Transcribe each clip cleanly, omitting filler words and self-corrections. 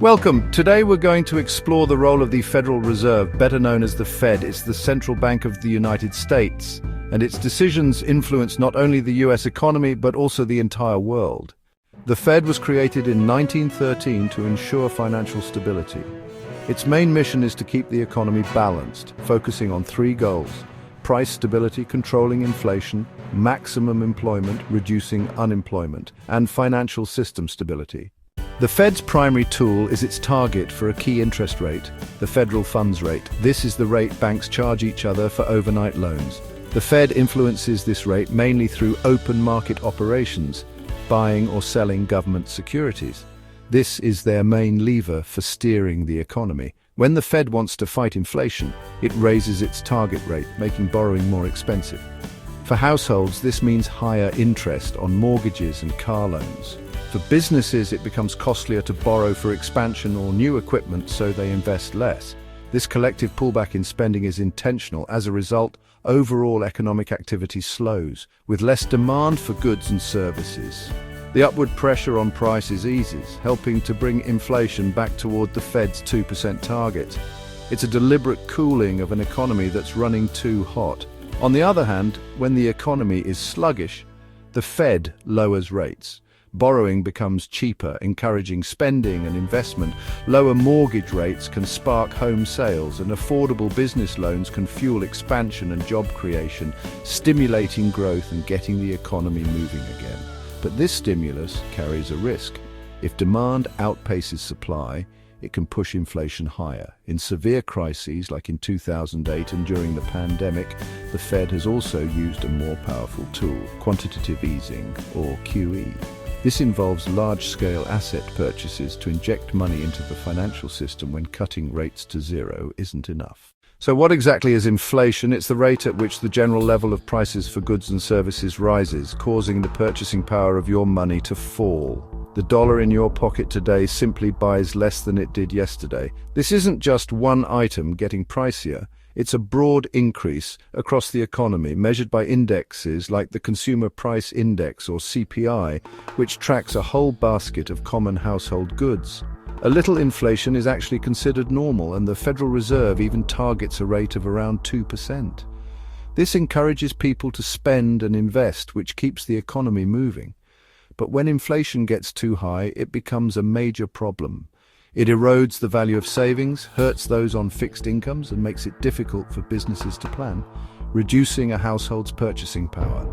Welcome. Today we're going to explore the role of the Federal Reserve, better known as the Fed. It's the central bank of the United States, and its decisions influence not only the US economy but also the entire world. The Fed was created in 1913 to ensure financial stability. Its main mission is to keep the economy balanced, focusing on three goals: price stability, controlling inflation, maximum employment, reducing unemployment, and financial system stability. The Fed's primary tool is its target for a key interest rate, the federal funds rate. This is the rate banks charge each other for overnight loans. The Fed influences this rate mainly through open market operations, buying or selling government securities. This is their main lever for steering the economy. When the Fed wants to fight inflation, it raises its target rate, making borrowing more expensive. For households, this means higher interest on mortgages and car loans. For businesses, it becomes costlier to borrow for expansion or new equipment, so they invest less. This collective pullback in spending is intentional. As a result, overall economic activity slows, with less demand for goods and services. The upward pressure on prices eases, helping to bring inflation back toward the Fed's 2% target. It's a deliberate cooling of an economy that's running too hot. On the other hand, when the economy is sluggish, the Fed lowers rates. Borrowing becomes cheaper, encouraging spending and investment. Lower mortgage rates can spark home sales, and affordable business loans can fuel expansion and job creation, stimulating growth and getting the economy moving again. But this stimulus carries a risk. If demand outpaces supply, it can push inflation higher. In severe crises like in 2008 and during the pandemic, the Fed has also used a more powerful tool, quantitative easing, or QE. This involves large-scale asset purchases to inject money into the financial system when cutting rates to zero isn't enough. So what exactly is inflation? It's the rate at which the general level of prices for goods and services rises, causing the purchasing power of your money to fall. The dollar in your pocket today simply buys less than it did yesterday. This isn't just one item getting pricier. It's a broad increase across the economy, measured by indexes like the Consumer Price Index, or CPI, which tracks a whole basket of common household goods. A little inflation is actually considered normal, and the Federal Reserve even targets a rate of around 2%. This encourages people to spend and invest, which keeps the economy moving. But when inflation gets too high, it becomes a major problem. It erodes the value of savings, hurts those on fixed incomes, and makes it difficult for businesses to plan, reducing a household's purchasing power.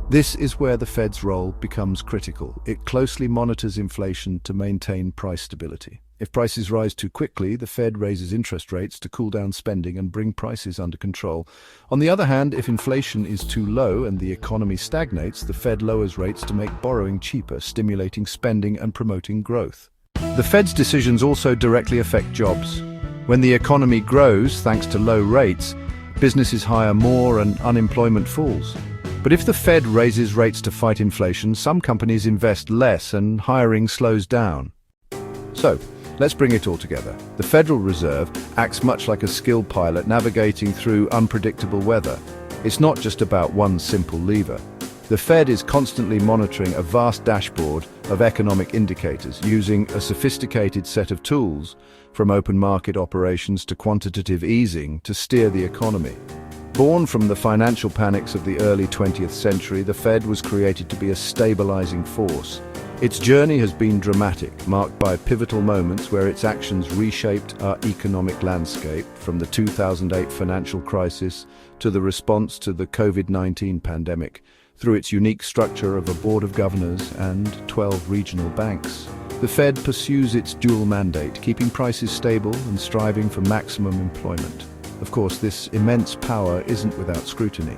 This is where the Fed's role becomes critical. It closely monitors inflation to maintain price stability. If prices rise too quickly, the Fed raises interest rates to cool down spending and bring prices under control. On the other hand, if inflation is too low and the economy stagnates, the Fed lowers rates to make borrowing cheaper, stimulating spending and promoting growth. The Fed's decisions also directly affect jobs. When the economy grows, thanks to low rates, businesses hire more and unemployment falls. But if the Fed raises rates to fight inflation, some companies invest less and hiring slows down. So, let's bring it all together. The Federal Reserve acts much like a skilled pilot navigating through unpredictable weather. It's not just about one simple lever. The Fed is constantly monitoring a vast dashboard of economic indicators, using a sophisticated set of tools, from open market operations to quantitative easing, to steer the economy. Born from the financial panics of the early 20th century, the Fed was created to be a stabilizing force. Its journey has been dramatic, marked by pivotal moments where its actions reshaped our economic landscape, from the 2008 financial crisis to the response to the COVID-19 pandemic. Through its unique structure of a board of governors and 12 regional banks, the Fed pursues its dual mandate, keeping prices stable and striving for maximum employment. Of course, this immense power isn't without scrutiny.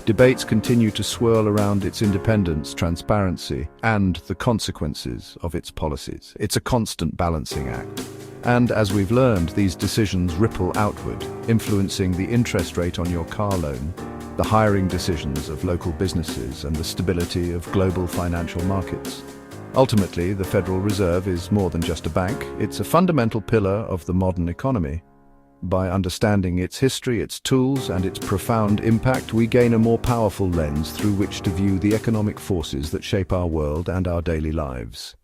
Debates continue to swirl around its independence, transparency, and the consequences of its policies. It's a constant balancing act. And as we've learned, these decisions ripple outward, influencing the interest rate on your car loan, the hiring decisions of local businesses, and the stability of global financial markets. Ultimately, the Federal Reserve is more than just a bank. It's a fundamental pillar of the modern economy. By understanding its history, its tools, and its profound impact, we gain a more powerful lens through which to view the economic forces that shape our world and our daily lives.